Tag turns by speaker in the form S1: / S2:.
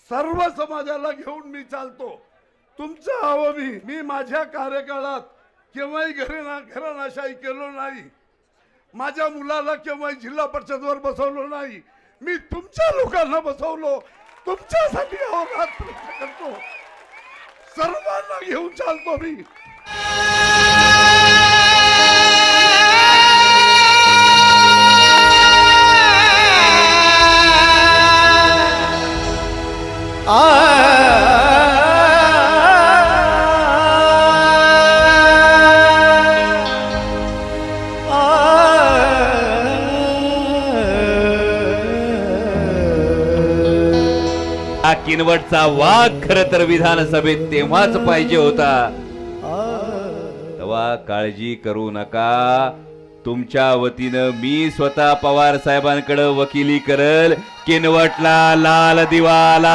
S1: सर्व समाजाला घेऊन मी चालतो। तुमचं हवं मी माझ्या कार्यकाळात केव्हाही घराणाशाही केलो नाही। माझ्या मुलाला केव्हाही जिल्हा परिषदवर बसवलो नाही। मी तुमच्या लोकांना बसवलो, तुमच्यासाठी अहोरात्र करतो, सर्वांना घेऊन चालतो मी।
S2: हा किनवटचा वाघ खर तर विधानसभेत तेव्हाच पाहिजे होता। तेव्हा काळजी करू नका, तुमच्या वतीनं मी स्वतः पवार साहेबांकडे वकिली करल। किनवटला लाल दिवा